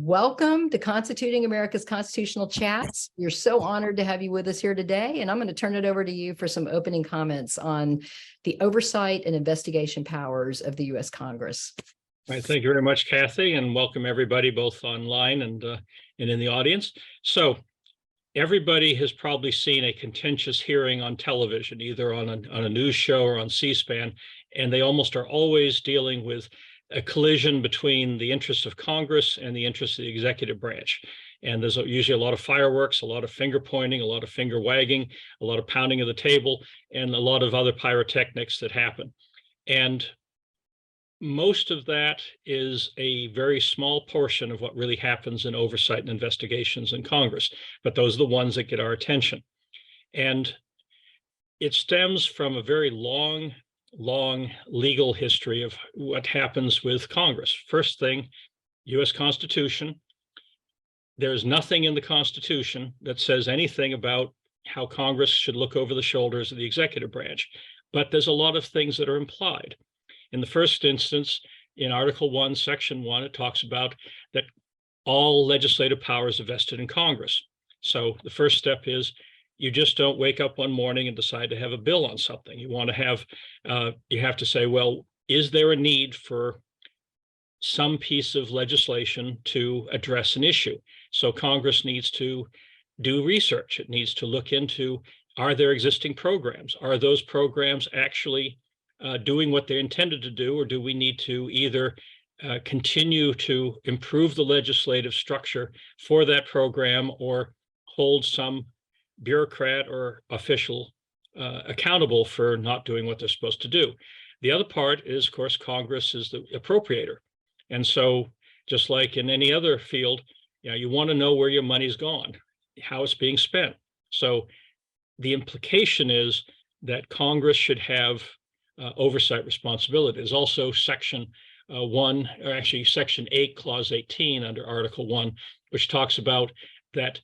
Welcome to Constituting America's Constitutional Chats. We're so honored to have you with us here today, and I'm going to turn it over to you for some opening comments on the oversight and investigation powers of the U.S. Congress. All right, thank you very much, Kathy, and welcome everybody both online and in the audience. So everybody has probably seen a contentious hearing on television, either on a news show or on C-SPAN, and they almost are always dealing with a collision between the interests of Congress and the interests of the executive branch. And there's usually a lot of fireworks, a lot of finger pointing, a lot of finger wagging, a lot of pounding of the table, and a lot of other pyrotechnics that happen. And most of that is a very small portion of what really happens in oversight and investigations in Congress, but those are the ones that get our attention. And it stems from a very long legal history of what happens with Congress. First thing, U.S. Constitution. There's nothing in the Constitution that says anything about how Congress should look over the shoulders of the executive branch, but there's a lot of things that are implied. In the first instance, in Article 1, Section 1, it talks about that all legislative powers are vested in Congress. So the first step is you just don't wake up one morning and decide to have a bill on something. You want to have, you have to say, well, is there a need for some piece of legislation to address an issue? So Congress needs to do research. It needs to look into, are there existing programs? Are those programs actually doing what they're intended to do, or do we need to either continue to improve the legislative structure for that program or hold some bureaucrat or official accountable for not doing what they're supposed to do? The other part is, of course, Congress is the appropriator. And so just like in any other field, you want to know where your money's gone, how it's being spent. So the implication is that Congress should have oversight responsibility. There's also Section 1, or actually Section 8, Clause 18 under Article 1, which talks about that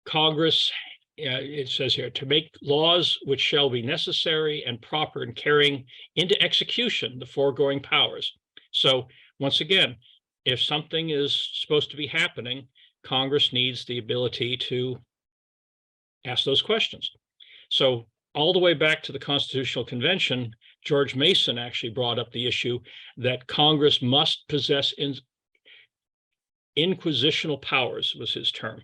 Congress, it says here, to make laws which shall be necessary and proper in carrying into execution the foregoing powers. So once again, if something is supposed to be happening, Congress needs the ability to ask those questions. So all the way back to the Constitutional Convention, George Mason actually brought up the issue that Congress must possess inquisitional powers, was his term.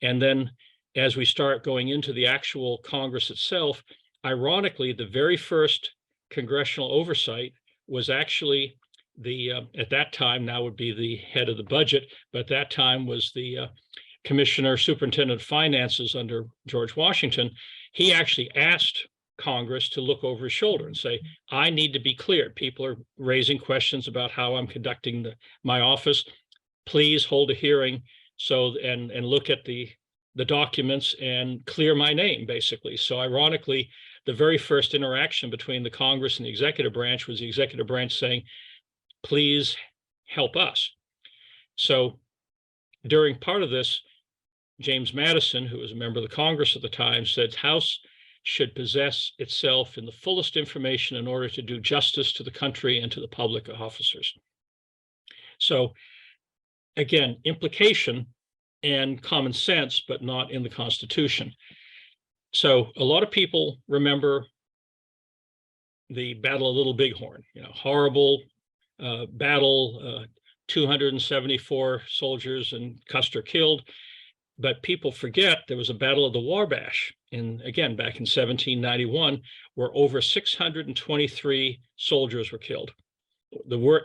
And then as we start going into the actual Congress itself, ironically, the very first congressional oversight was actually the, at that time, now would be the head of the budget, but at that time was the Commissioner, Superintendent of Finances under George Washington. He actually asked Congress to look over his shoulder and say, I need to be cleared. People are raising questions about how I'm conducting my office. Please hold a hearing and look at the documents and clear my name, basically. So ironically, the very first interaction between the Congress and the executive branch was the executive branch saying, please help us. So during part of this, James Madison, who was a member of the Congress at the time, said the House should possess itself in the fullest information in order to do justice to the country and to the public officers. So again, implication and common sense, but not in the Constitution. So a lot of people remember the Battle of Little Bighorn, horrible battle, 274 soldiers and Custer killed. But people forget there was a Battle of the Wabash, again, back in 1791, where over 623 soldiers were killed.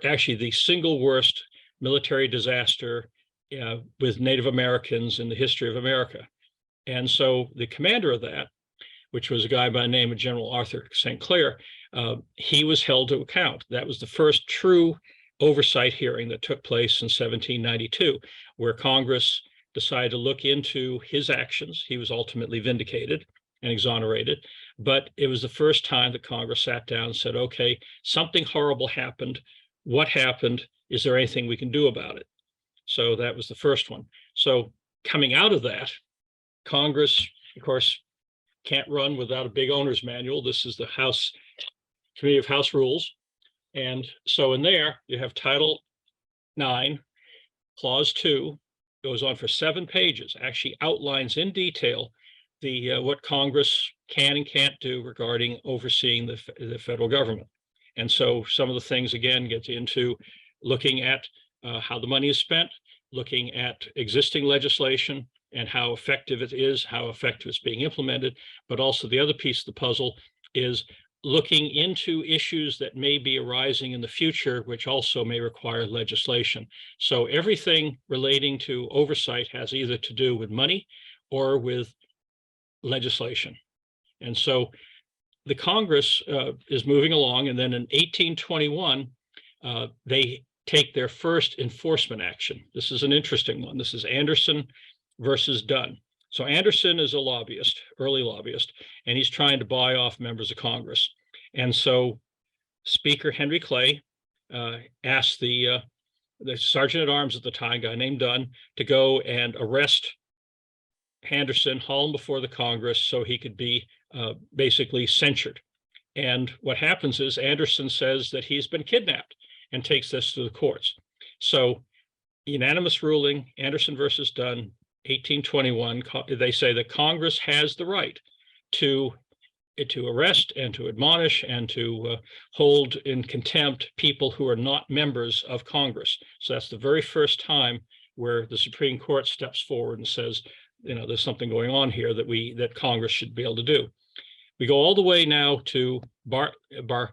Actually, the single worst military disaster with Native Americans in the history of America. And so the commander of that, which was a guy by the name of General Arthur St. Clair, he was held to account. That was the first true oversight hearing that took place in 1792, where Congress decided to look into his actions. He was ultimately vindicated and exonerated, but it was the first time that Congress sat down and said, okay, something horrible happened. What happened? Is there anything we can do about it? So that was the first one. So coming out of that, Congress, of course, can't run without a big owner's manual. This is the House Committee of House Rules. And so in there, you have Title 9, Clause 2 goes on for 7 pages, actually outlines in detail what Congress can and can't do regarding overseeing the federal government. And so some of the things, again, get into looking at how the money is spent, looking at existing legislation and how effective it is, how effective it's being implemented. But also the other piece of the puzzle is looking into issues that may be arising in the future, which also may require legislation. So everything relating to oversight has either to do with money or with legislation. And so the Congress is moving along, and then in 1821, they take their first enforcement action. This is an interesting one. This is Anderson versus Dunn. So Anderson is a lobbyist, early lobbyist, and he's trying to buy off members of Congress. And so Speaker Henry Clay asked the sergeant at arms at the time, a guy named Dunn, to go and arrest Anderson, haul him before the Congress so he could be basically censured. And what happens is Anderson says that he's been kidnapped and takes this to the courts. So unanimous ruling, Anderson versus Dunn, 1821, they say that Congress has the right to arrest and to admonish and to hold in contempt people who are not members of Congress. So that's the very first time where the Supreme Court steps forward and says, there's something going on here that Congress should be able to do. We go all the way now to Barenblatt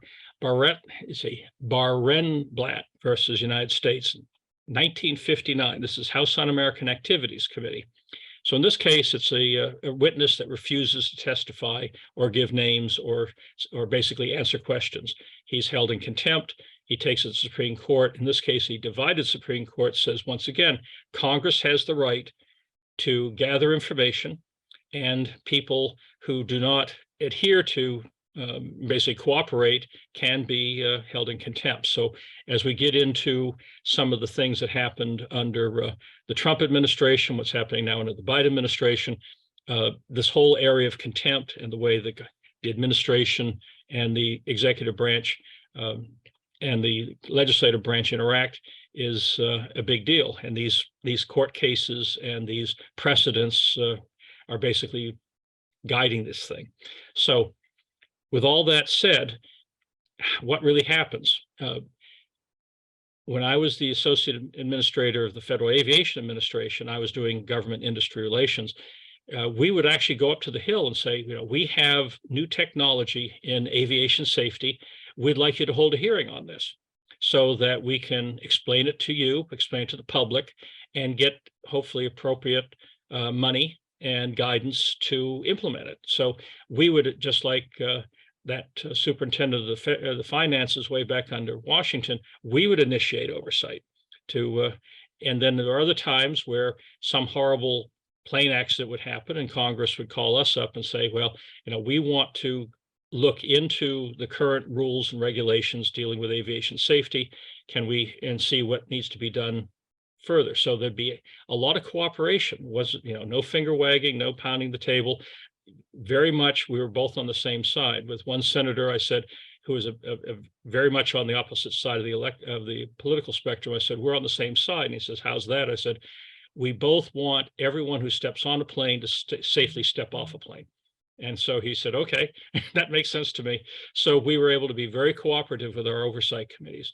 versus United States, 1959. This is House Un-American Activities Committee. So in this case, it's a witness that refuses to testify or give names or basically answer questions. He's held in contempt. He takes it to the Supreme Court. In this case, the divided Supreme Court says, once again, Congress has the right to gather information, and people who do not adhere to basically cooperate can be held in contempt. So as we get into some of the things that happened under the Trump administration, what's happening now under the Biden administration, this whole area of contempt and the way the administration and the executive branch and the legislative branch interact is a big deal. And these court cases and these precedents are basically guiding this thing. So with all that said, what really happens? When I was the associate administrator of the Federal Aviation Administration, I was doing government industry relations. We would actually go up to the Hill and say, we have new technology in aviation safety. We'd like you to hold a hearing on this so that we can explain it to you, explain it to the public, and get hopefully appropriate money and guidance to implement it. So we would, just like that superintendent of the finances way back under Washington, we would initiate oversight to, and then there are other times where some horrible plane accident would happen and Congress would call us up and say, well, we want to look into the current rules and regulations dealing with aviation safety. Can we, and see what needs to be done further? So there'd be a lot of cooperation. No finger wagging, no pounding the table. Very much, we were both on the same side. With one senator, I said, who was a very much on the opposite side of the political spectrum, I said, we're on the same side. And he says, how's that? I said, we both want everyone who steps on a plane to safely step off a plane. And so he said, okay, that makes sense to me. So we were able to be very cooperative with our oversight committees.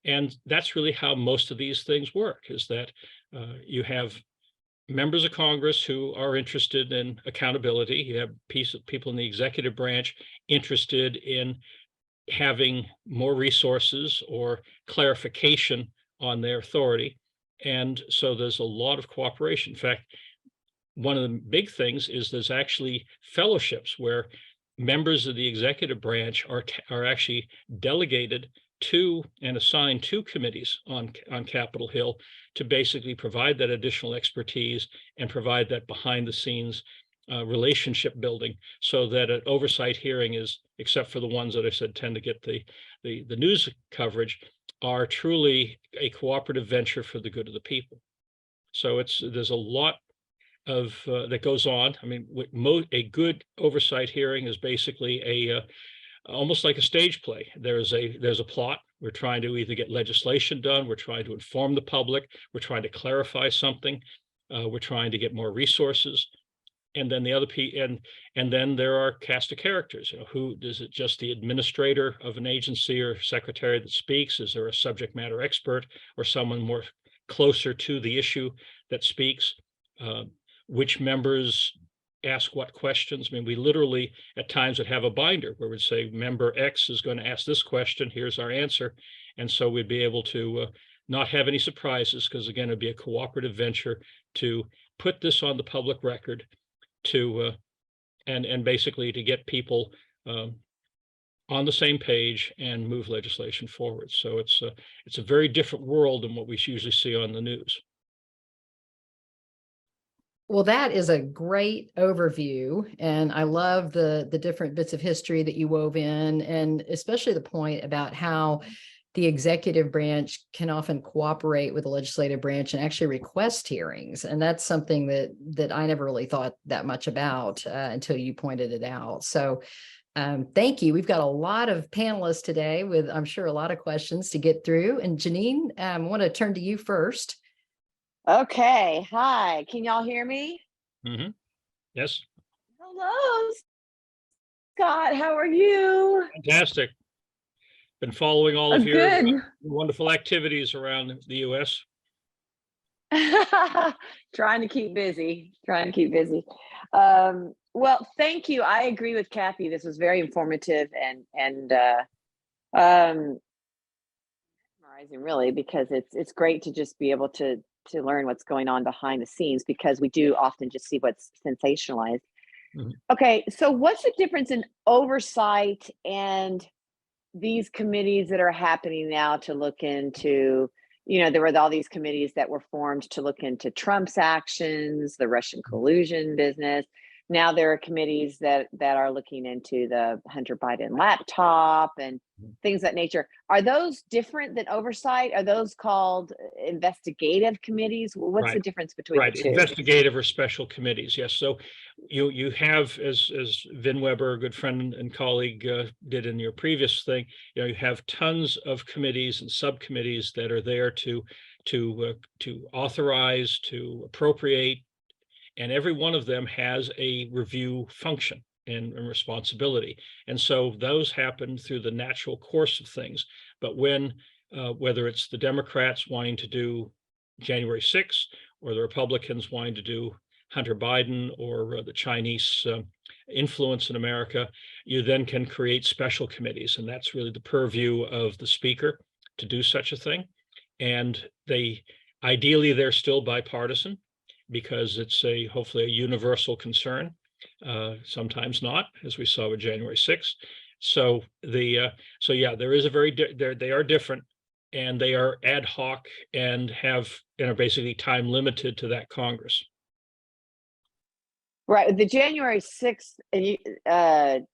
And that's really how most of these things work, is that you have members of Congress who are interested in accountability. You have people in the executive branch interested in having more resources or clarification on their authority. And so there's a lot of cooperation. In fact, one of the big things is there's actually fellowships where members of the executive branch are actually delegated to and assigned to committees on Capitol Hill to basically provide that additional expertise and provide that behind the scenes relationship building, so that an oversight hearing is, except for the ones that I said tend to get the news coverage, are truly a cooperative venture for the good of the people. So there's a lot of that goes on. I mean, a good oversight hearing is basically almost like a stage play. There's a plot, We're trying to either get legislation done, we're trying to inform the public, we're trying to clarify something, we're trying to get more resources. And then the other and then there are cast of characters. Who is it? Just the administrator of an agency or secretary that speaks? Is there a subject matter expert or someone more closer to the issue that speaks? Which members ask what questions? I mean, we literally at times would have a binder where we'd say member X is going to ask this question. Here's our answer. And so we'd be able to not have any surprises, because again, it'd be a cooperative venture to put this on the public record, to and basically to get people on the same page and move legislation forward. So it's a very different world than what we usually see on the news. Well, that is a great overview, and I love the different bits of history that you wove in, and especially the point about how the executive branch can often cooperate with the legislative branch and actually request hearings. And that's something that I never really thought that much about until you pointed it out. So thank you. We've got a lot of panelists today with, I'm sure, a lot of questions to get through. And Janine, I want to turn to you first. Okay. Hi. Can y'all hear me? Mm-hmm. Yes. Hello, Scott. How are you? Fantastic. Been following all of your Good. wonderful activities around the U.S. Trying to keep busy. Well, thank you. I agree with Kathy. This was very informative and mesmerizing, really, because it's great to just be able to learn what's going on behind the scenes, because we do often just see what's sensationalized. Mm-hmm. Okay, so what's the difference in oversight and these committees that are happening now to look into, there were all these committees that were formed to look into Trump's actions, the Russian collusion business. Now there are committees that are looking into the Hunter Biden laptop and things of that nature. Are those different than oversight? Are those called investigative committees? What's the difference between the two? Investigative or special committees. Yes. So you have, as Vin Weber, a good friend and colleague, did in your previous thing, you have tons of committees and subcommittees that are there to authorize, to appropriate, and every one of them has a review function and responsibility. And so those happen through the natural course of things. But when, whether it's the Democrats wanting to do January 6th, or the Republicans wanting to do Hunter Biden, or the Chinese influence in America, you then can create special committees. And that's really the purview of the speaker to do such a thing. And ideally, they're still bipartisan, because it's hopefully a universal concern. Sometimes not, as we saw with January 6th. So yeah, there is they are different, and they are ad hoc and have basically time limited to that Congress. Right. The January 6th investigative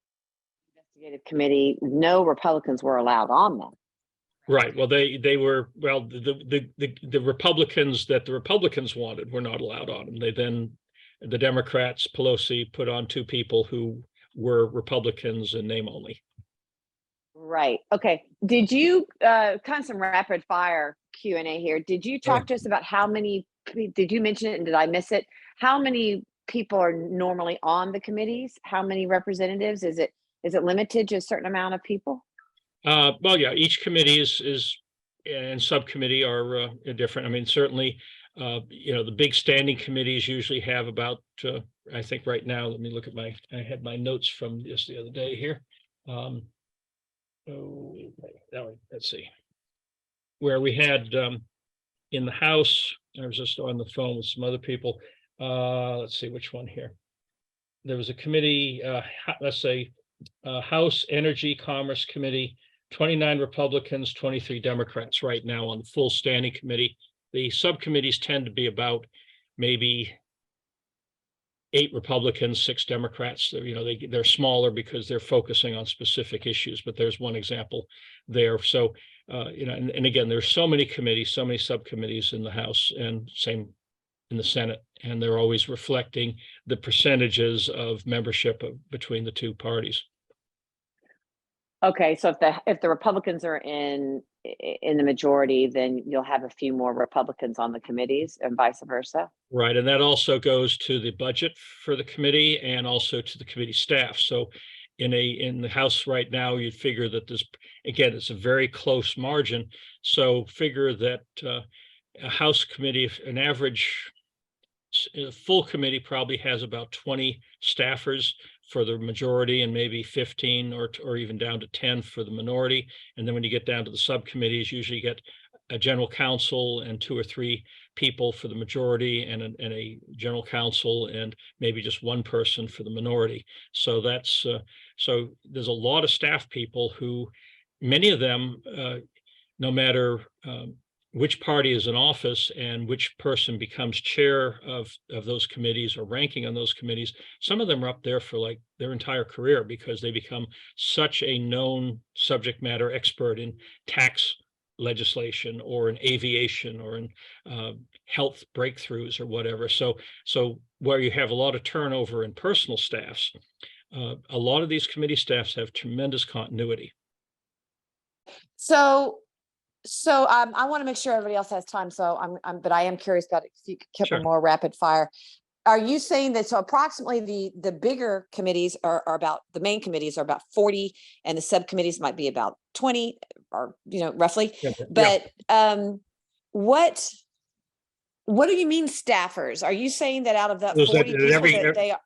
committee, no Republicans were allowed on them. Right. Well, they were, the Republicans that the Republicans wanted were not allowed on them. The Democrats, Pelosi, put on two people who were Republicans in name only. Right. Okay. Did you kind of some rapid fire Q&A here? Did you talk to us about how many? Did you mention it and did I miss it? How many people are normally on the committees? How many representatives? Is it limited to a certain amount of people? Well, yeah, each committee is and subcommittee are different. I mean, certainly, the big standing committees usually have about, I think right now, let me look at I had my notes from just the other day here. Let's see, where we had in the House, I was just on the phone with some other people. Let's see which one here. There was a committee, let's say, House Energy Commerce Committee, 29 Republicans, 23 Democrats right now on the full standing committee. The subcommittees tend to be about maybe 8 Republicans, 6 Democrats. They're smaller because they're focusing on specific issues, but there's one example there. So, and again, there's so many committees, so many subcommittees in the House, and same in the Senate, and they're always reflecting the percentages of membership between the two parties. Okay, so if the Republicans are in the majority, then you'll have a few more Republicans on the committees and vice versa. Right, and that also goes to the budget for the committee and also to the committee staff. So in the House right now, you'd figure that this, again, it's a very close margin. So figure that a House committee, an average a full committee probably has about 20 staffers for the majority and maybe 15 or even down to 10 for the minority. And then when you get down to the subcommittees, usually you get a general counsel and 2 or 3 people for the majority and a general counsel and maybe just one person for the minority. So that's so there's a lot of staff people who, many of them, no matter which party is in office and which person becomes chair of those committees or ranking on those committees, some of them are up there for like their entire career because they become such a known subject matter expert in tax legislation or in aviation or in health breakthroughs or whatever. So where you have a lot of turnover in personal staffs, a lot of these committee staffs have tremendous continuity. So I want to make sure everybody else has time. So but I am curious about it. If you could keep Sure. a more rapid fire. Are you saying that so approximately the bigger committees are about, the main committees are about 40 and the subcommittees might be about 20 or, roughly. Yeah. But what do you mean staffers? Are you saying that out of that Those 40 that people that they are?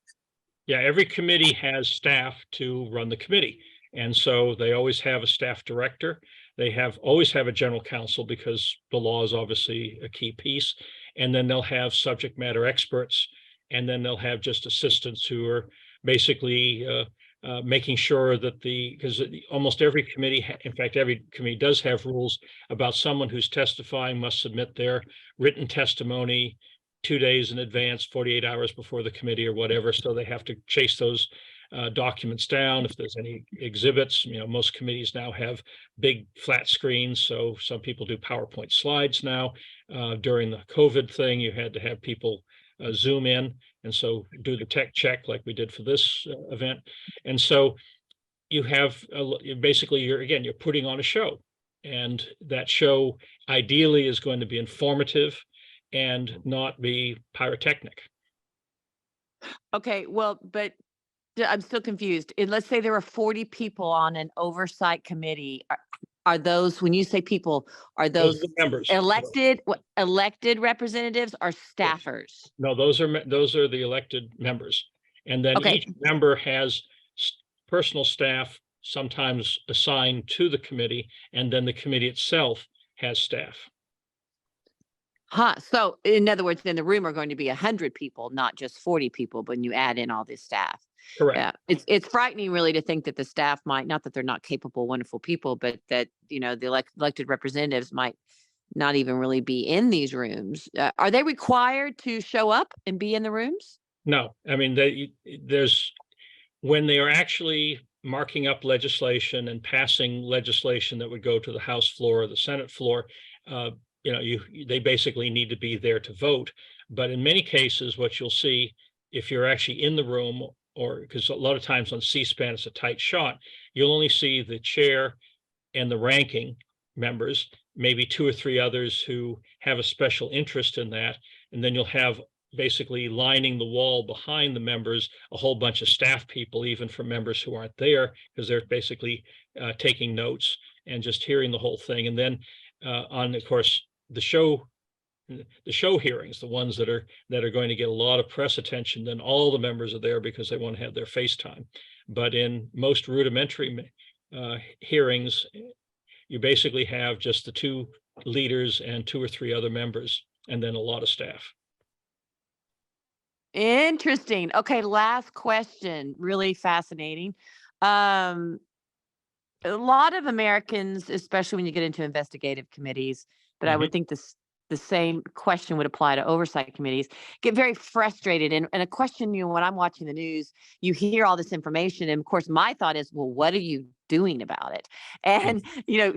Yeah, every committee has staff to run the committee. And so they always have a staff director. They always have a general counsel because the law is obviously a key piece. And then they'll have subject matter experts. And then they'll have just assistants who are basically making sure that because almost every committee, in fact, every committee does have rules about someone who's testifying must submit their written testimony 2 days in advance, 48 hours before the committee or whatever. So they have to chase those documents down. If there's any exhibits, most committees now have big flat screens. So some people do PowerPoint slides now. During the COVID thing, you had to have people Zoom in and so do the tech check like we did for this event. And so you have basically you're putting on a show, and that show ideally is going to be informative and not be pyrotechnic. Okay, well, but I'm still confused. Let's say there are 40 people on an oversight committee. Are those, when you say people, are Those those are the members. elected representatives or staffers? No, those are the elected members. And then Okay. each member has personal staff sometimes assigned to the committee, and then the committee itself has staff. So in other words, in the room are going to be 100 people, not just 40 people, when you add in all this staff. Correct. Yeah, it's frightening really to think that the staff might, not that they're not capable, wonderful people, but that, the elected representatives might not even really be in these rooms. Are they required to show up and be in the rooms? No, I mean, when they are actually marking up legislation and passing legislation that would go to the House floor or the Senate floor, they basically need to be there to vote. But in many cases, what you'll see if you're actually in the room, or because a lot of times on C-SPAN, it's a tight shot, you'll only see the chair and the ranking members, maybe 2 or 3 others who have a special interest in that. And then you'll have basically lining the wall behind the members, a whole bunch of staff people, even for members who aren't there, because they're basically taking notes and just hearing the whole thing. And then of course, the show hearings, the ones that are going to get a lot of press attention, then all the members are there because they want to have their face time. But in most rudimentary hearings, you basically have just the 2 leaders and 2 or 3 other members, and then a lot of staff. Interesting. Okay, last question. Really fascinating. A lot of Americans, especially when you get into investigative committees, but I would think the same question would apply to oversight committees, get very frustrated. And a question, when I'm watching the news, you hear all this information. And of course, my thought is, well, what are you doing about it? And,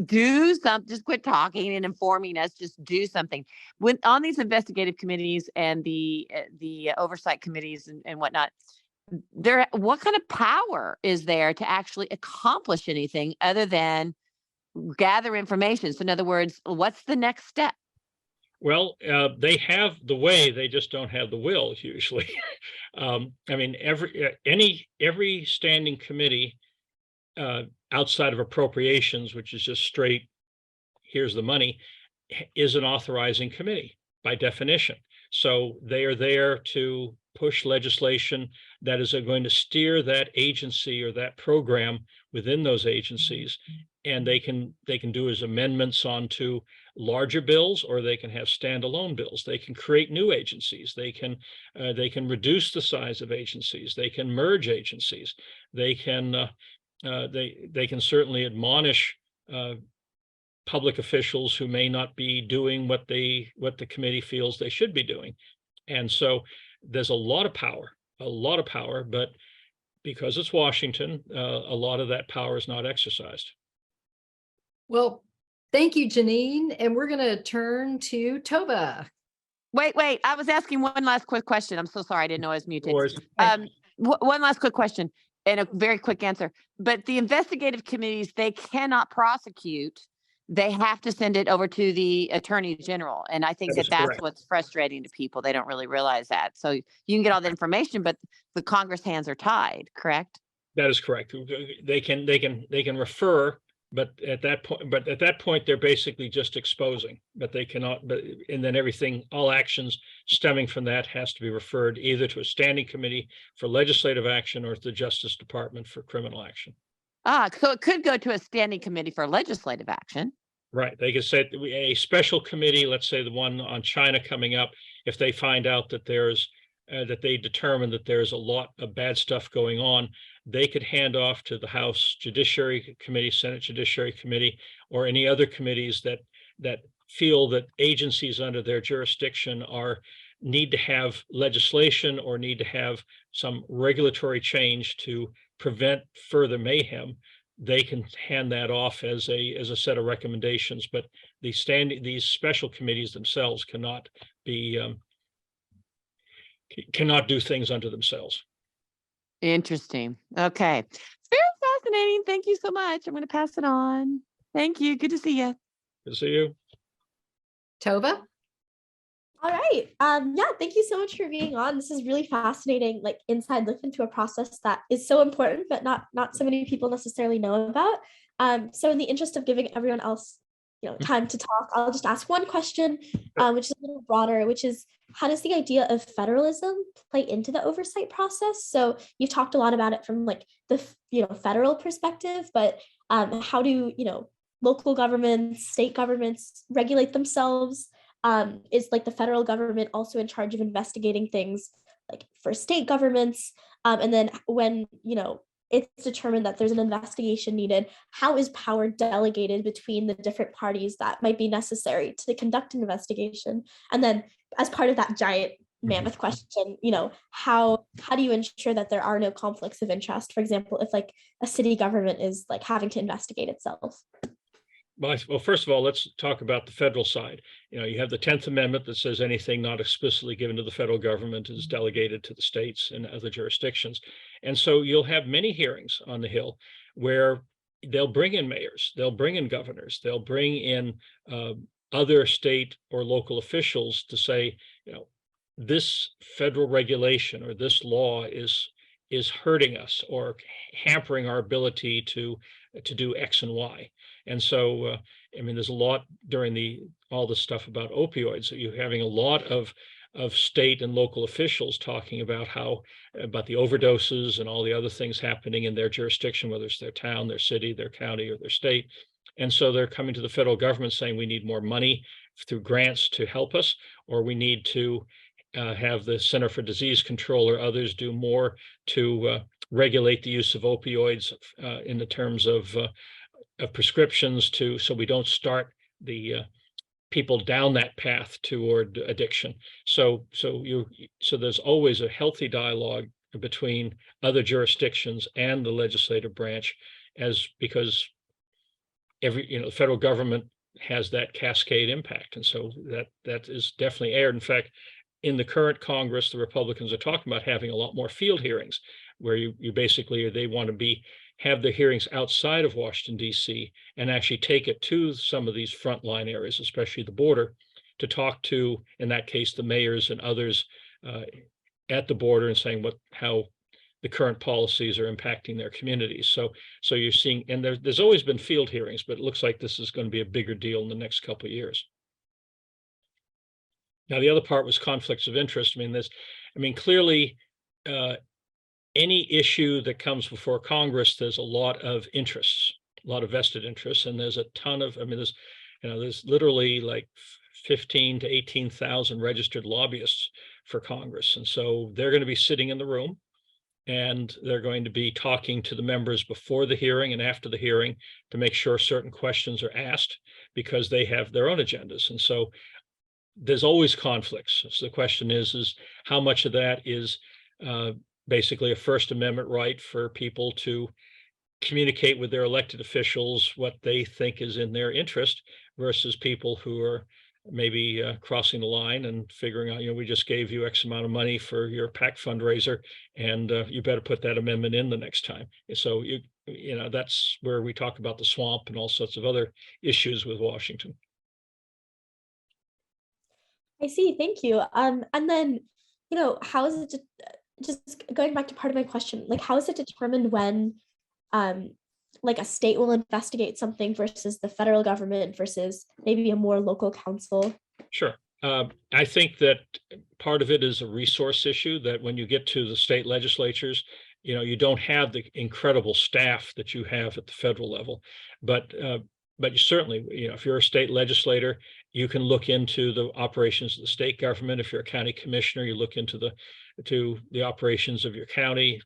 do something, just quit talking and informing us, just do something. When on these investigative committees and the oversight committees and whatnot, what kind of power is there to actually accomplish anything other than gather information? So in other words, what's the next step? Well, they have the way, they just don't have the will usually. I mean, every standing committee outside of appropriations, which is just straight, here's the money, is an authorizing committee by definition. So they are there to push legislation that is going to steer that agency or that program within those agencies. And they can do as amendments onto larger bills, or they can have standalone bills. They can create new agencies. They can reduce the size of agencies. They can merge agencies. They can certainly admonish public officials who may not be doing what the committee feels they should be doing. And so there's a lot of power, but because it's Washington, a lot of that power is not exercised. Well, thank you, Janine. And we're going to turn to Tova. Wait, I was asking one last quick question. I'm so sorry. I didn't know I was muted. Okay. One last quick question and a very quick answer. But the investigative committees, they cannot prosecute. They have to send it over to the attorney general. And I think That is that's correct. what's frustrating to people. They don't really realize that. So you can get all the information, but the Congress hands are tied, correct? That is correct. They can refer, but at that point, they're basically just exposing, but they cannot, and then all actions stemming from that has to be referred either to a standing committee for legislative action or to the Justice Department for criminal action. So it could go to a standing committee for legislative action. Right. They could say a special committee, let's say the one on China coming up, if they find out that that they determine that there's a lot of bad stuff going on, they could hand off to the House Judiciary Committee, Senate Judiciary Committee, or any other committees that feel that agencies under their jurisdiction need to have legislation or need to have some regulatory change to prevent further mayhem. They can hand that off as a set of recommendations, but these special committees themselves cannot do things unto themselves. Interesting. Okay. Very fascinating. Thank you so much. I'm going to pass it on. Thank you. Good to see you. Good to see you. Tova? All right. Yeah, thank you so much for being on. This is really fascinating, like inside look into a process that is so important, but not so many people necessarily know about. So in the interest of giving everyone else, time to talk, I'll just ask one question, which is a little broader, which is, how does the idea of federalism play into the oversight process? So you've talked a lot about it from like the federal perspective, but how do local governments, state governments regulate themselves? Is like the federal government also in charge of investigating things like for state governments? And then when, it's determined that there's an investigation needed, how is power delegated between the different parties that might be necessary to conduct an investigation? And then as part of that giant mammoth question, how do you ensure that there are no conflicts of interest? For example, if like a city government is like having to investigate itself. Well, first of all, let's talk about the federal side. You have the 10th Amendment that says anything not explicitly given to the federal government is delegated to the states and other jurisdictions. And so you'll have many hearings on the Hill where they'll bring in mayors, they'll bring in governors, they'll bring in other state or local officials to say, this federal regulation or this law is hurting us or hampering our ability to do X and Y. And so, there's a lot during all the stuff about opioids. You're having a lot of state and local officials talking about about the overdoses and all the other things happening in their jurisdiction, whether it's their town, their city, their county, or their state. And so they're coming to the federal government saying we need more money through grants to help us, or we need to have the Center for Disease Control or others do more to regulate the use of opioids in the terms of prescriptions so we don't start the people down that path toward addiction. So there's always a healthy dialogue between other jurisdictions and the legislative branch, because the federal government has that cascade impact, and so that is definitely aired. In fact, in the current Congress, the Republicans are talking about having a lot more field hearings, where you basically, they want to have the hearings outside of Washington, D.C., and actually take it to some of these frontline areas, especially the border, to talk to, in that case, the mayors and others at the border, and saying how the current policies are impacting their communities. So you're seeing, and there's always been field hearings, but it looks like this is going to be a bigger deal in the next couple of years. Now, the other part was conflicts of interest. Clearly, any issue that comes before Congress, there's a lot of interests, a lot of vested interests, and there's a ton of, there's literally like 15 to 18,000 registered lobbyists for Congress. And so they're going to be sitting in the room, and they're going to be talking to the members before the hearing and after the hearing to make sure certain questions are asked, because they have their own agendas. And so there's always conflicts. So the question is how much of that is basically a First Amendment right for people to communicate with their elected officials what they think is in their interest, versus people who are maybe crossing the line and figuring out, we just gave you X amount of money for your PAC fundraiser, and you better put that amendment in the next time. So that's where we talk about the swamp and all sorts of other issues with Washington. I see. Thank you. And then, how is it just going back to part of my question, like, how is it determined when, like, a state will investigate something versus the federal government versus maybe a more local council? Sure. I think that part of it is a resource issue, that when you get to the state legislatures, you don't have the incredible staff that you have at the federal level, but you certainly, if you're a state legislator, you can look into the operations of the state government. If you're a county commissioner, you look into the operations of your county,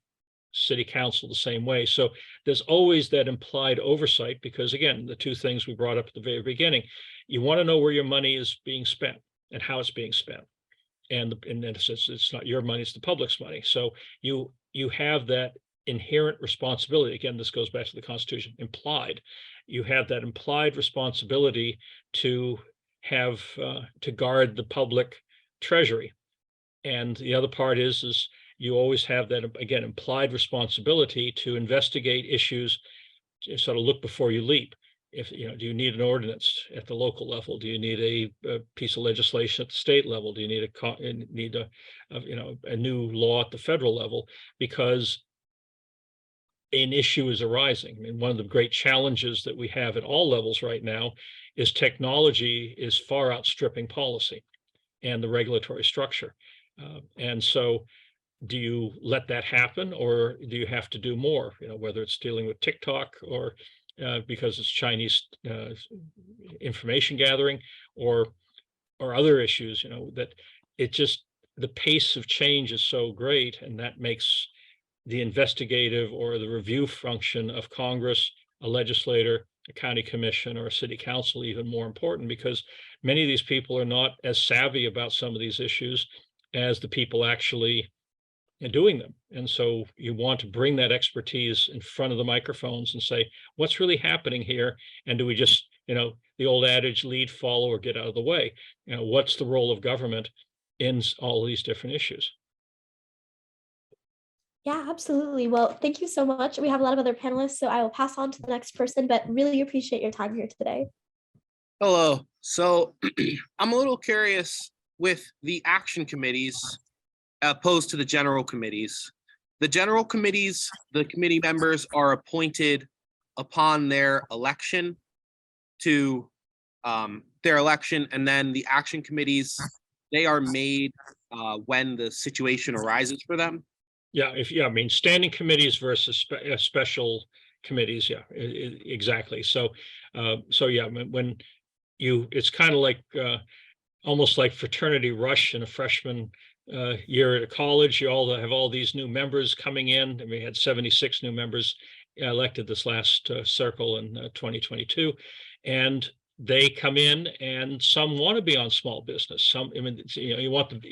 city council the same way. So there's always that implied oversight, because again, the two things we brought up at the very beginning, you want to know where your money is being spent and how it's being spent. And in that sense, it's not your money, it's the public's money. So you have that inherent responsibility. Again, this goes back to the Constitution, implied. You have that implied responsibility to have to guard the public treasury. And the other part is you always have that, again, implied responsibility to investigate issues, sort of look before you leap. If do you need an ordinance at the local level? Do you need a piece of legislation at the state level? Do you need a new law at the federal level? Because an issue is arising. One of the great challenges that we have at all levels right now is technology is far outstripping policy and the regulatory structure. And so do you let that happen, or do you have to do more, whether it's dealing with TikTok or because it's Chinese information gathering, or other issues, that it just, the pace of change is so great, and that makes the investigative or the review function of Congress, a legislator, a county commission, or a city council even more important, because many of these people are not as savvy about some of these issues as the people actually doing them. And so you want to bring that expertise in front of the microphones and say, what's really happening here? And do we just, the old adage, lead, follow, or get out of the way? What's the role of government in all of these different issues? Yeah, absolutely. Well, thank you so much. We have a lot of other panelists, so I will pass on to the next person, but really appreciate your time here today. Hello. So I'm a little curious with the action committees opposed to the general committees. The general committees, the committee members are appointed upon their election and then the action committees, they are made when the situation arises for them. Yeah, standing committees versus special committees. Yeah, exactly. So yeah, when it's kind of like almost like fraternity rush in a freshman year at a college. You all have all these new members coming in, and we had 76 new members elected this last circle in 2022, and they come in, and some want to be on small business. Some,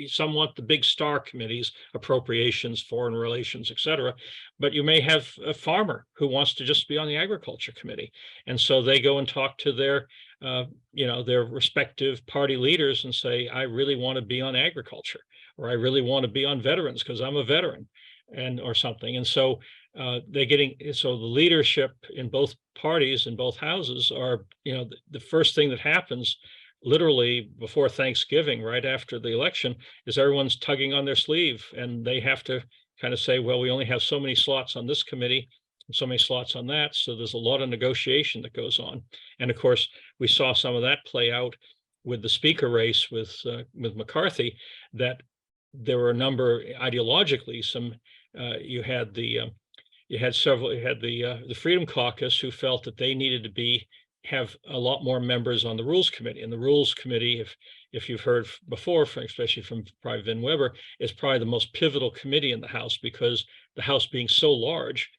some want the big star committees, appropriations, foreign relations, etc. But you may have a farmer who wants to just be on the agriculture committee, and so they go and talk to their their respective party leaders and say, I really want to be on agriculture. or I really want to be on veterans because I'm a veteran, and or something. And so so the leadership in both parties, in both houses, are, the first thing that happens literally before Thanksgiving, right after the election, is everyone's tugging on their sleeve, and they have to kind of say, well, we only have so many slots on this committee, so many slots on that. So there's a lot of negotiation that goes on. And of course, we saw some of that play out with the speaker race with McCarthy, that there were a number ideologically, you had the Freedom Caucus who felt that they needed to have a lot more members on the Rules Committee. And the Rules Committee, if you've heard before, especially from Private Vin Weber, is probably the most pivotal committee in the House, because the House being so large,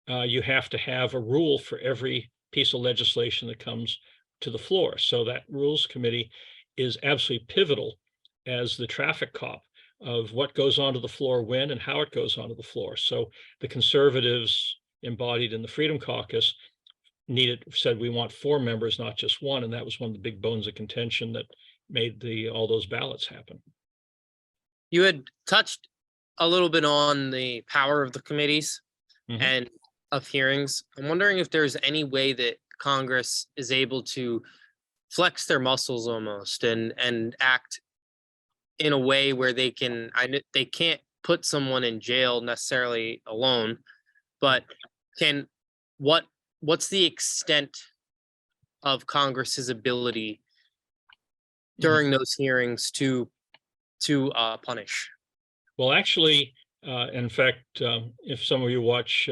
you have to have a rule for every piece of legislation that comes to the floor. So that Rules Committee is absolutely pivotal as the traffic cop of what goes onto the floor when and how it goes onto the floor. So the conservatives embodied in the Freedom Caucus said we want 4 members, not just 1. And that was one of the big bones of contention that made all those ballots happen. You had touched a little bit on the power of the committees and of hearings. I'm wondering if there's any way that Congress is able to flex their muscles almost and act in a way where they can't put someone in jail necessarily alone, but what's the extent of Congress's ability during those hearings to punish? Well, actually, in fact, if some of you watch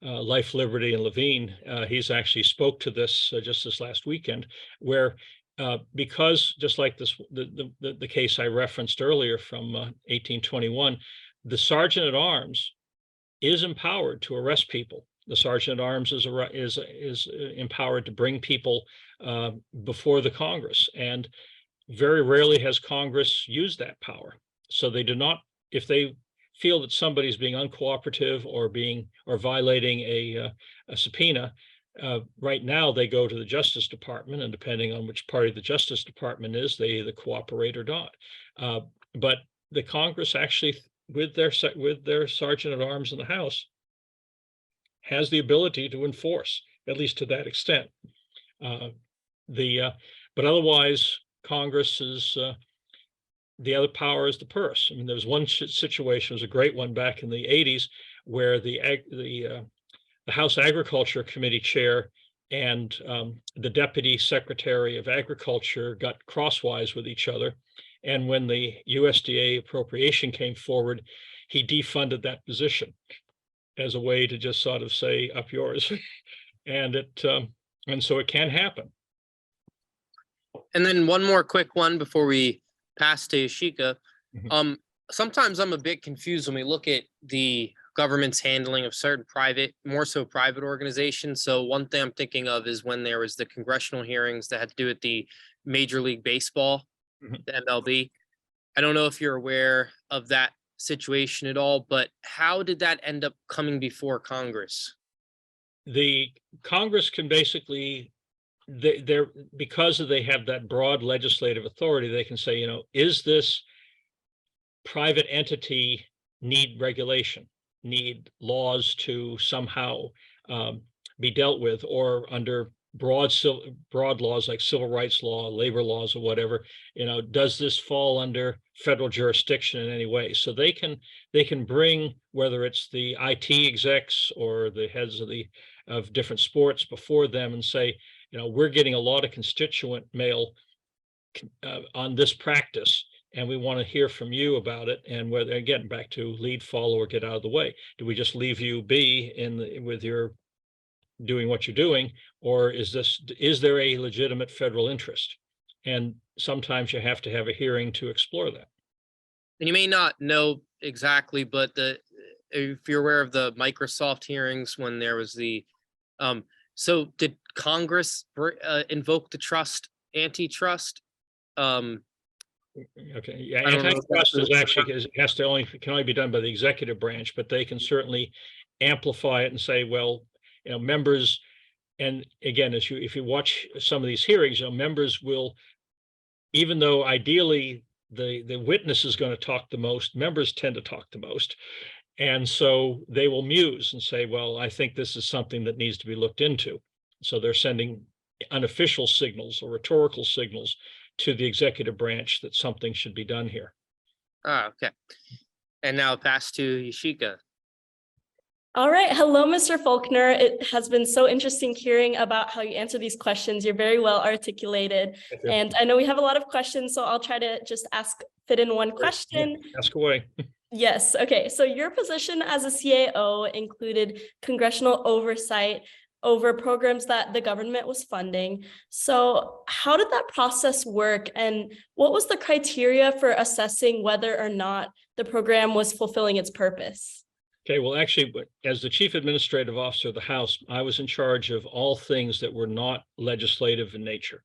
Life, Liberty, and Levine, he's actually spoke to this just this last weekend, where because just like the case I referenced earlier from 1821, the sergeant at arms is empowered to arrest people. The sergeant at arms is empowered to bring people before the Congress, and very rarely has Congress used that power. So they do not, if they feel that somebody's being uncooperative or violating a subpoena, right now they go to the Justice Department, and depending on which party the Justice Department is, they either cooperate or not. But the Congress actually, with their sergeant at arms in the House, has the ability to enforce, at least to that extent. But otherwise, Congress is the other power is the purse. I mean, there was one situation, it was a great one back in the 80s, where the House Agriculture Committee chair and the Deputy Secretary of Agriculture got crosswise with each other. And when the USDA appropriation came forward, he defunded that position as a way to just sort of say, up yours. And so it can happen. And then one more quick one before we pass to Yashika. Sometimes I'm a bit confused when we look at the government's handling of certain more so private organizations. So one thing I'm thinking of is when there was the congressional hearings that had to do with the Major League Baseball, the MLB. I don't know if you're aware of that situation at all, but how did that end up coming before Congress? The Congress can basically, because they have that broad legislative authority, they can say, is this private entity need regulation, need laws to somehow be dealt with, or under broad laws like civil rights law, labor laws, or whatever, does this fall under federal jurisdiction in any way? So they can bring, whether it's the IT execs or the heads of different sports before them, and say, we're getting a lot of constituent mail on this practice, and we want to hear from you about it. And whether, again, back to lead, follow, or get out of the way. Do we just leave you be with your doing what you're doing, or is there a legitimate federal interest? And sometimes you have to have a hearing to explore that. And you may not know exactly, but if you're aware of the Microsoft hearings when there was so did Congress invoke the antitrust? Okay, yeah, antitrust can only be done by the executive branch, but they can certainly amplify it and say, well, members, and again, if you watch some of these hearings, members will, even though ideally the witness is going to talk the most. Members tend to talk the most. And so they will muse and say, well, I think this is something that needs to be looked into. So they're sending unofficial signals or rhetorical signals to the executive branch that something should be done here. Okay. And now pass to Yashika. All right. Hello, Mr. Faulkner. It has been so interesting hearing about how you answer these questions. You're very well articulated. And I know we have a lot of questions, so I'll try to just fit in one question. Ask away. Yes. Okay. So your position as a CAO included congressional oversight over programs that the government was funding. So how did that process work? And what was the criteria for assessing whether or not the program was fulfilling its purpose? Okay, well, actually, as the Chief Administrative Officer of the House, I was in charge of all things that were not legislative in nature.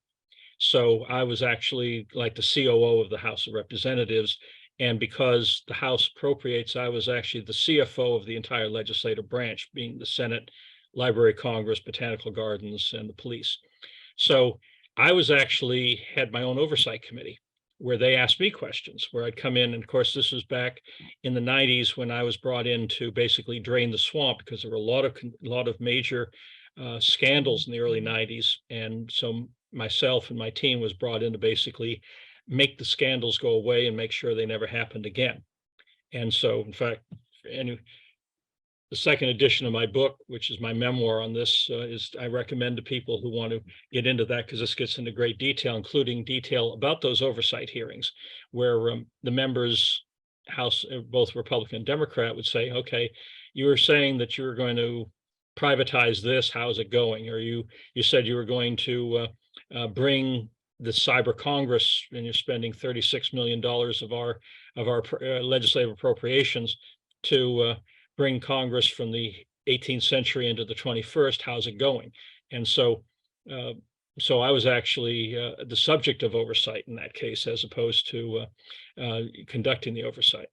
So I was actually like the COO of the House of Representatives. And because the House appropriates, I was actually the CFO of the entire legislative branch, being the Senate, Library of Congress, Botanical Gardens, and the police. So I was actually had my own oversight committee where they asked me questions, where I'd come in. And of course, this was back in the 90s when I was brought in to basically drain the swamp, because there were a lot of major scandals in the early 90s. And so myself and my team was brought in to basically make the scandals go away and make sure they never happened again. And so, in fact, the second edition of my book, which is my memoir on this, is I recommend to people who want to get into that, because this gets into great detail, including detail about those oversight hearings, where the members, House, both Republican and Democrat, would say, okay, you were saying that you were going to privatize this, how's it going? Or you said you were going to bring the cyber Congress, and you're spending $36 million of our legislative appropriations to bring Congress from the 18th century into the 21st. How's it going? And so I was actually the subject of oversight in that case, as opposed to conducting the oversight.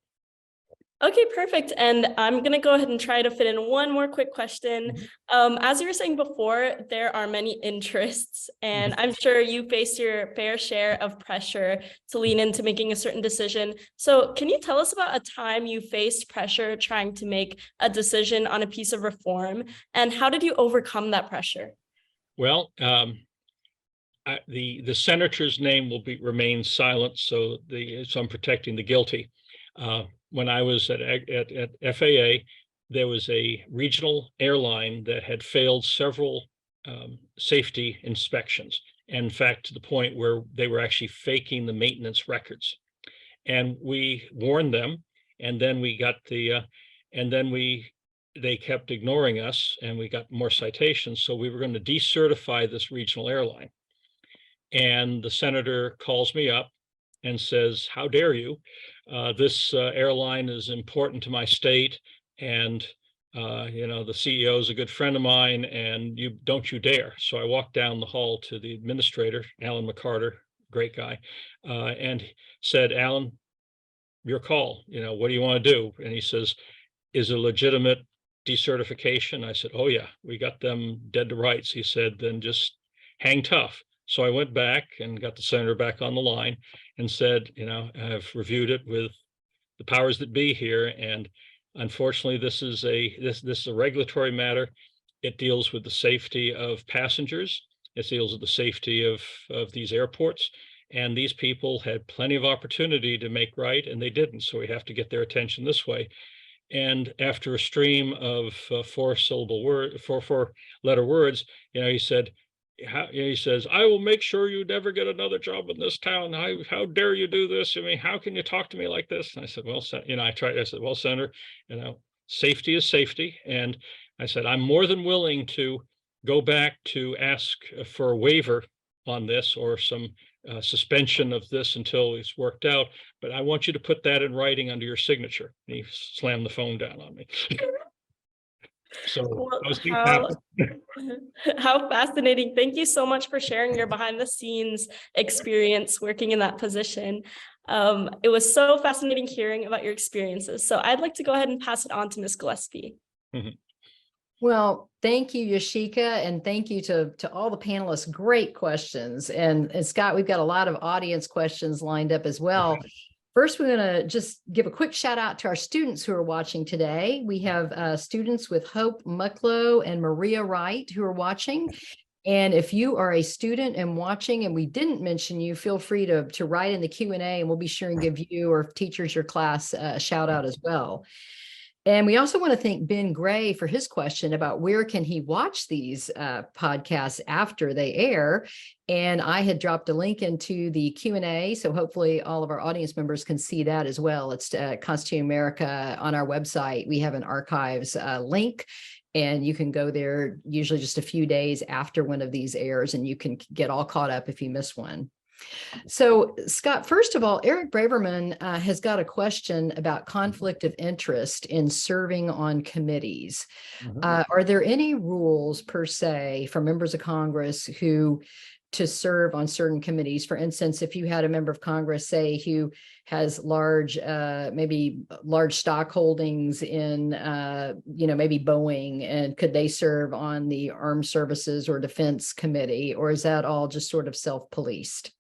Okay, perfect. And I'm going to go ahead and try to fit in one more quick question. As you were saying before, there are many interests, and I'm sure you face your fair share of pressure to lean into making a certain decision. So can you tell us about a time you faced pressure trying to make a decision on a piece of reform, and how did you overcome that pressure? Well, the senator's name will remain silent, so I'm protecting the guilty. When I was at FAA, there was a regional airline that had failed several safety inspections. And in fact, to the point where they were actually faking the maintenance records. And we warned them, and then we got they kept ignoring us, and we got more citations. So we were going to decertify this regional airline. And the senator calls me up and says, how dare you? This airline is important to my state, and the CEO is a good friend of mine, and don't you dare. So I walked down the hall to the administrator, Alan McCarter, great guy, and said, Alan, your call, what do you want to do? And he says, is it a legitimate decertification? I said, oh yeah, we got them dead to rights. He said, then just hang tough. So I went back and got the senator back on the line and said, I've reviewed it with the powers that be here, and unfortunately, this is a regulatory matter. It deals with the safety of passengers. It deals with the safety of these airports, and these people had plenty of opportunity to make right, and they didn't. So we have to get their attention this way. And after a stream of four-letter words, he said, he says, I will make sure you never get another job in this town. How dare you do this? I mean, how can you talk to me like this? And I said, well, I said, well, Senator, safety is safety. And I said, I'm more than willing to go back to ask for a waiver on this, or some suspension of this until it's worked out. But I want you to put that in writing under your signature. And he slammed the phone down on me. So how fascinating. Thank you so much for sharing your behind the scenes experience working in that position. It was so fascinating hearing about your experiences. So I'd like to go ahead and pass it on to Ms. Gillespie. Well, thank you, Yashika, and thank you to all the panelists. Great questions. And Scott, we've got a lot of audience questions lined up as well. First, we're going to just give a quick shout out to our students who are watching today. We have students with Hope Mucklow and Maria Wright who are watching. And if you are a student and watching and we didn't mention you, feel free to write in the Q&A and we'll be sure and give you or teachers your class a shout out as well. And we also want to thank Ben Gray for his question about where can he watch these podcasts after they air. And I had dropped a link into the Q&A, so hopefully all of our audience members can see that as well. It's Constituting America on our website. We have an archives link, and you can go there usually just a few days after one of these airs, and you can get all caught up if you miss one. So, Scott, first of all, Eric Braverman has got a question about conflict of interest in serving on committees. Are there any rules per se for members of Congress who to serve on certain committees? For instance, if you had a member of Congress, say, who has large, maybe large stock holdings in, maybe Boeing, and could they serve on the Armed Services or Defense Committee, or is that all just sort of self-policed?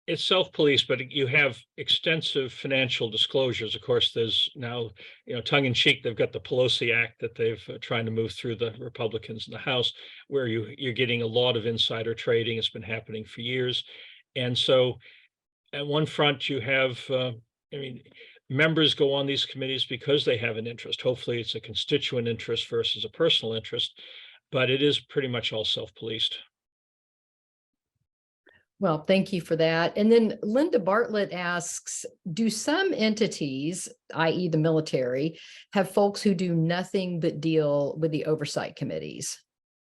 It's self-policed, but you have extensive financial disclosures. Of course, there's now, tongue in cheek, they've got the Pelosi Act that they've trying to move through the Republicans in the House, where you're getting a lot of insider trading. It's been happening for years. And so at one front, you have, members go on these committees because they have an interest. Hopefully it's a constituent interest versus a personal interest, but it is pretty much all self-policed. Well, thank you for that. And then Linda Bartlett asks, do some entities, i.e. the military, have folks who do nothing but deal with the oversight committees?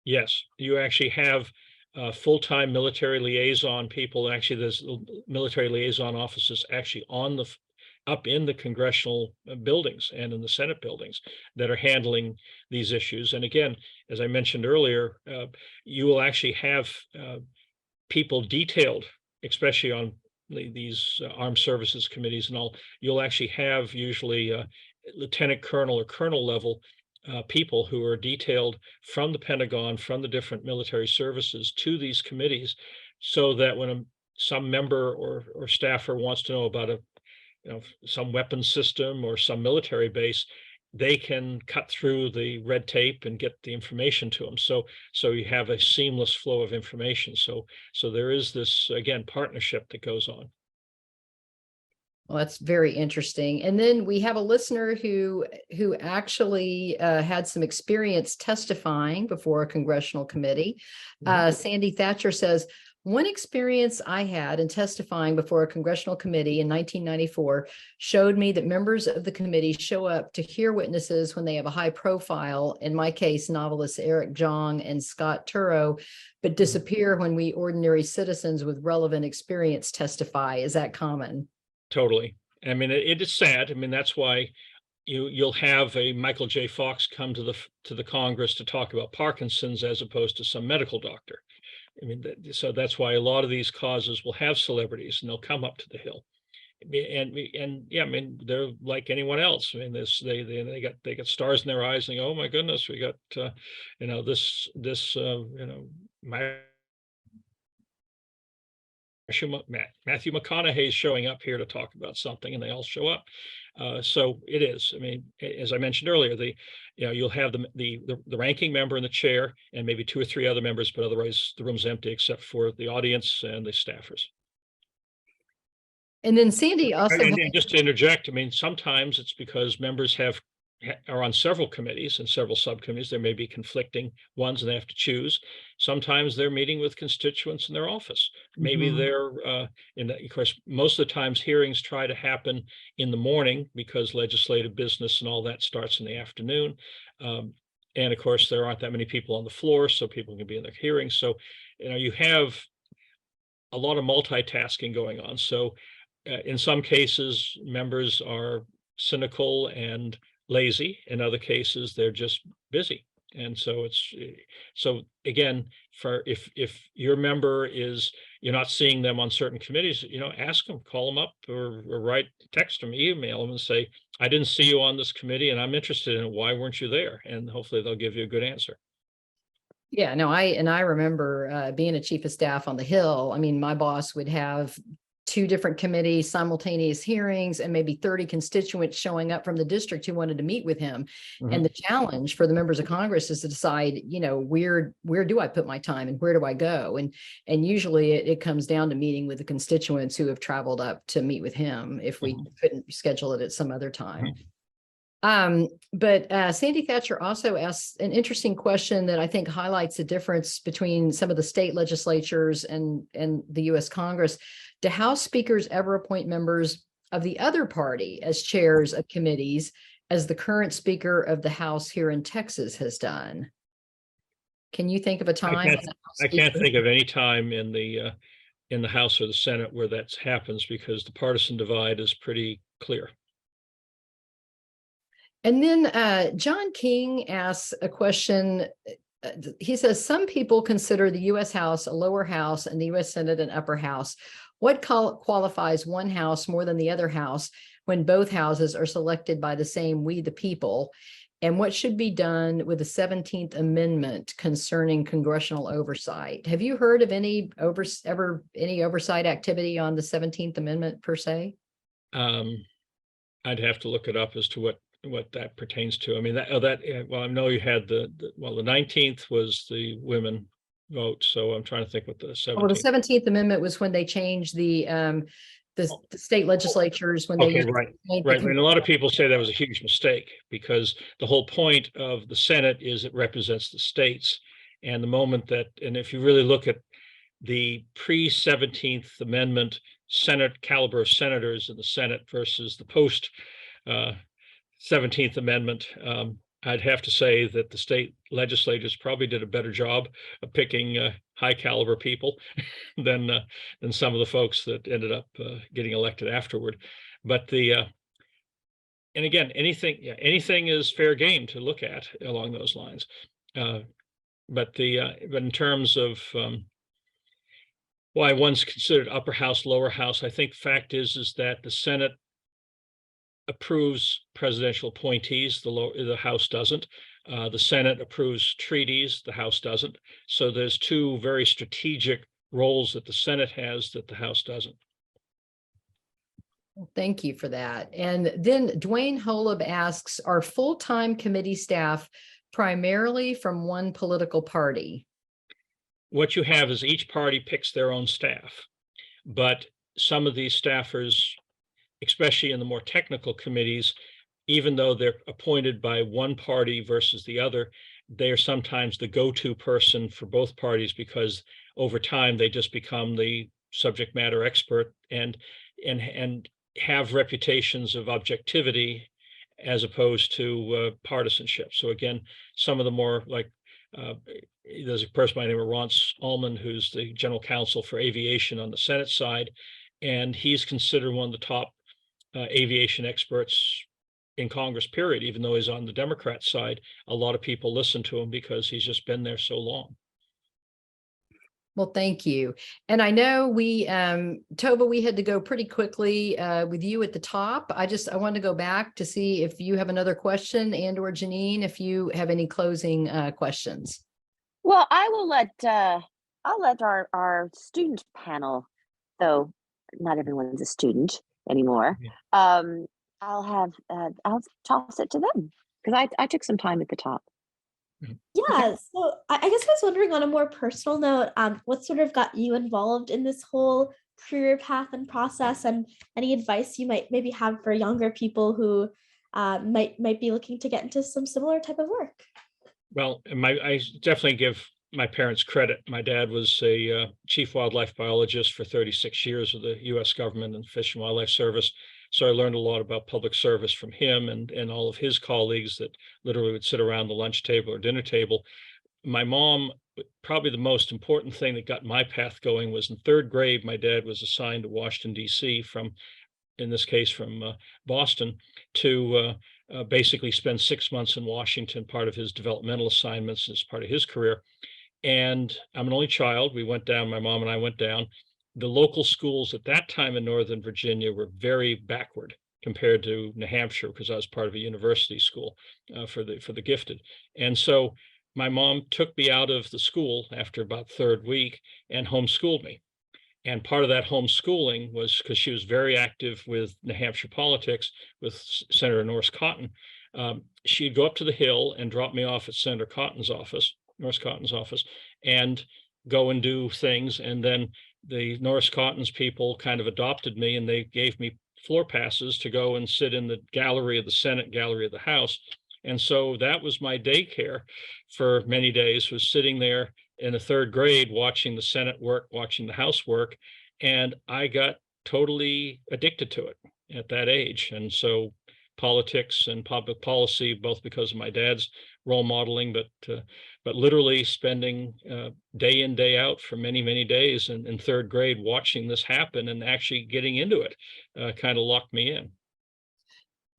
Yes, you actually have full-time military liaison people. Actually, there's military liaison offices actually up in the congressional buildings and in the Senate buildings that are handling these issues. And again, as I mentioned earlier, you will actually have people detailed, especially on these armed services committees and all. You'll actually have usually lieutenant colonel or colonel level people who are detailed from the Pentagon, from the different military services to these committees, so that when some member or staffer wants to know about some weapons system or some military base, they can cut through the red tape and get the information to them. So you have a seamless flow of information. So there is this, again, partnership that goes on. Well, that's very interesting. And then we have a listener who actually had some experience testifying before a congressional committee. Sandy Thatcher says, one experience I had in testifying before a congressional committee in 1994 showed me that members of the committee show up to hear witnesses when they have a high profile, in my case, novelists Eric Jong and Scott Turow, but disappear when we ordinary citizens with relevant experience testify. Is that common? Totally. I mean, it is sad. I mean, that's why you'll have a Michael J. Fox come to the Congress to talk about Parkinson's as opposed to some medical doctor. I mean, so that's why a lot of these causes will have celebrities, and they'll come up to the Hill, and yeah, I mean, they're like anyone else. I mean, they got stars in their eyes, and they go, oh my goodness, we got Matthew McConaughey showing up here to talk about something, and they all show up. So it is. I mean, as I mentioned earlier, you'll have the ranking member in the chair and maybe 2 or 3 other members, but otherwise the room's empty except for the audience and the staffers. And then Sandy also, and just to interject, I mean, sometimes it's because members are on several committees and several subcommittees. There may be conflicting ones and they have to choose. Sometimes they're meeting with constituents in their office. Maybe they're of course, most of the times hearings try to happen in the morning because legislative business and all that starts in the afternoon. And of course, there aren't that many people on the floor, so people can be in their hearings. So, you have a lot of multitasking going on. So in some cases, members are cynical and lazy. In other cases, they're just busy. And so again, if your member you're not seeing them on certain committees, ask them, call them up or text them, email them and say, I didn't see you on this committee and I'm interested in it. Why weren't you there? And hopefully they'll give you a good answer. Yeah, no, I remember being a chief of staff on the Hill. I mean, my boss would have 2 different committees, simultaneous hearings, and maybe 30 constituents showing up from the district who wanted to meet with him. And the challenge for the members of Congress is to decide, you know, where do I put my time and where do I go? And usually it comes down to meeting with the constituents who have traveled up to meet with him if we couldn't schedule it at some other time. But Sandy Thatcher also asked an interesting question that I think highlights the difference between some of the state legislatures and the US Congress. Do House speakers ever appoint members of the other party as chairs of committees, as the current Speaker of the House here in Texas has done? Can you think of a time? I can't think of any time in the House or the Senate where that happens, because the partisan divide is pretty clear. And then John King asks a question. He says, some people consider the U.S. House a lower house and the U.S. Senate an upper house. What qualifies one house more than the other house when both houses are selected by the same we the people? And what should be done with the 17th Amendment concerning congressional oversight? Have you heard of any oversight activity on the 17th Amendment per se? I'd have to look it up as to what that pertains to. I mean, well, I know you had the 19th was the women vote. So I'm trying to think what the 17th. Well, the 17th Amendment was when they changed the state legislatures when they right. And a lot of people say that was a huge mistake, because the whole point of the Senate is it represents the states. And the moment that, and if you really look at the pre-17th Amendment Senate caliber of senators in the Senate versus the post 17th Amendment, I'd have to say that the state legislators probably did a better job of picking high caliber people than some of the folks that ended up getting elected afterward. But and again, anything is fair game to look at along those lines. But in terms of why one's considered upper house, lower house, I think fact is that the Senate approves presidential appointees, the House doesn't. The Senate approves treaties, the House doesn't. So there's 2 very strategic roles that the Senate has that the House doesn't. Well, thank you for that. And then Dwayne Holub asks, are full-time committee staff primarily from one political party? What you have is each party picks their own staff, but some of these staffers, especially in the more technical committees, even though they're appointed by one party versus the other, they are sometimes the go-to person for both parties, because over time they just become the subject matter expert and have reputations of objectivity as opposed to partisanship. So again, some of the more like there's a person by the name of Ron Ullman, who's the general counsel for aviation on the Senate side, and he's considered one of the top aviation experts in Congress, period. Even though he's on the Democrat side, a lot of people listen to him because he's just been there so long. Well, thank you. And I know we, Tova, we had to go pretty quickly with you at the top. I wanted to go back to see if you have another question, and or Janine, if you have any closing questions. Well, I'll let our student panel, though not everyone's a student anymore. I'll toss it to them, because I took some time at the top. Yeah, so I guess I was wondering, on a more personal note, what sort of got you involved in this whole career path and process, and any advice you might maybe have for younger people who might be looking to get into some similar type of work? Well, I definitely give my parents credit. My dad was a chief wildlife biologist for 36 years with the U.S. government and Fish and Wildlife Service. So I learned a lot about public service from him and all of his colleagues that literally would sit around the lunch table or dinner table. My mom, probably the most important thing that got my path going was in 3rd grade, my dad was assigned to Washington, D.C. in this case, from Boston, to basically spend 6 months in Washington, part of his developmental assignments as part of his career. And I'm an only child. We went down, my mom and I went down. The local schools at that time in Northern Virginia were very backward. compared to New Hampshire, because I was part of a university school for the gifted. And so my mom took me out of the school after about third week and homeschooled me. And part of that homeschooling was because she was very active with New Hampshire politics with Senator Norris Cotton. She'd go up to the Hill and drop me off at Senator Cotton's office, Norris Cotton's office, and go and do things. And then the Norris Cotton's people kind of adopted me, and they gave me floor passes to go and sit in the gallery of the Senate, gallery of the House. And so that was my daycare for many days, was sitting there in the third grade, watching the Senate work, watching the House work. And I got totally addicted to it at that age. And so politics and public policy, both because of my dad's role modeling, but literally spending day in, day out for many, many days in third grade, watching this happen and actually getting into it kind of locked me in.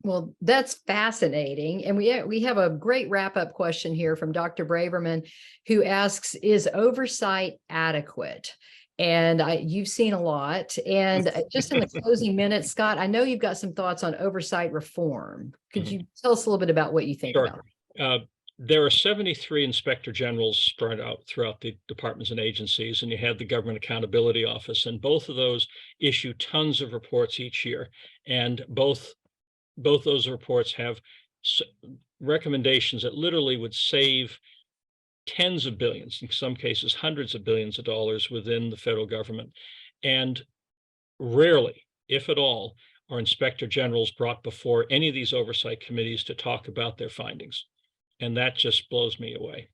Well, that's fascinating. And we have a great wrap-up question here from Dr. Braverman, who asks, is oversight adequate? And you've seen a lot. And just in the closing minutes, Scott, I know you've got some thoughts on oversight reform. Could you tell us a little bit about what you think Sure. about it? There are 73 inspector generals spread out throughout the departments and agencies, and you have the Government Accountability Office, and both of those issue tons of reports each year. And both those reports have recommendations that literally would save tens of billions, in some cases hundreds of billions of dollars within the federal government. And rarely, if at all, are inspector generals brought before any of these oversight committees to talk about their findings. And that just blows me away.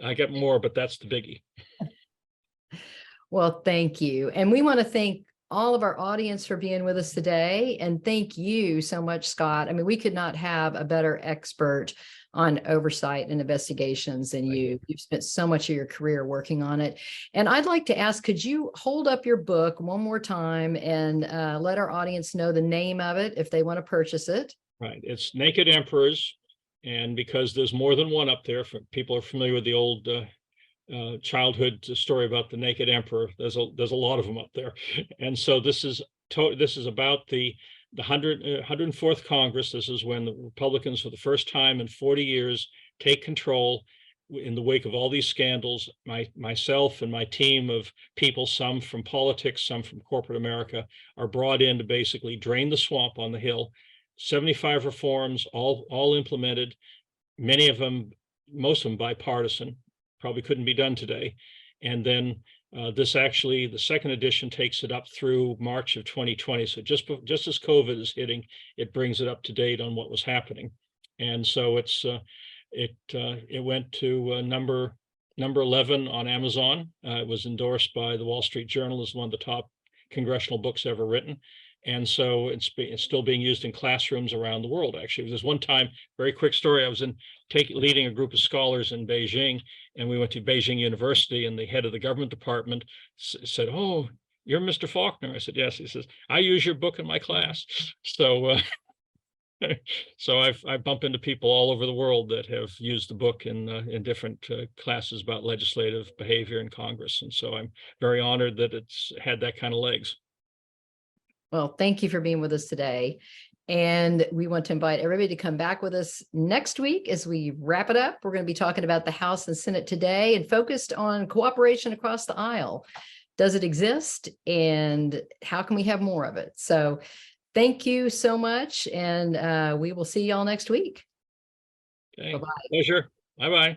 I got more, but that's the biggie. Well, thank you. And we want to thank all of our audience for being with us today. And thank you so much, Scott. I mean, we could not have a better expert on oversight and investigations than you. You've spent so much of your career working on it. And I'd like to ask, could you hold up your book one more time and let our audience know the name of it if they want to purchase it? Right. It's Naked Emperors. And because there's more than one up there, for people are familiar with the old childhood story about the naked emperor, there's a lot of them up there. And so this is about the 104th Congress. This is when the Republicans, for the first time in 40 years, take control in the wake of all these scandals. Myself and my team of people, some from politics, some from corporate America, are brought in to basically drain the swamp on the Hill. 75 reforms, all implemented, many of them, most of them bipartisan, probably couldn't be done today. And then this actually, the second edition takes it up through March of 2020. So just as COVID is hitting, it brings it up to date on what was happening. And so it went to number 11 on Amazon. It was endorsed by the Wall Street Journal as one of the top congressional books ever written. And so it's still being used in classrooms around the world. Actually, there's one time, very quick story, I was leading a group of scholars in Beijing, and we went to Beijing University, and the head of the government department said, "Oh, you're Mr. Faulkner." I said, "Yes." He says, "I use your book in my class." So so I bump into people all over the world that have used the book in different classes about legislative behavior in Congress. And so I'm very honored that it's had that kind of legs. Well, thank you for being with us today. And we want to invite everybody to come back with us next week as we wrap it up. We're going to be talking about the House and Senate today and focused on cooperation across the aisle. Does it exist? And how can we have more of it? So thank you so much. And we will see y'all next week. Okay. Bye-bye. Pleasure. Bye-bye.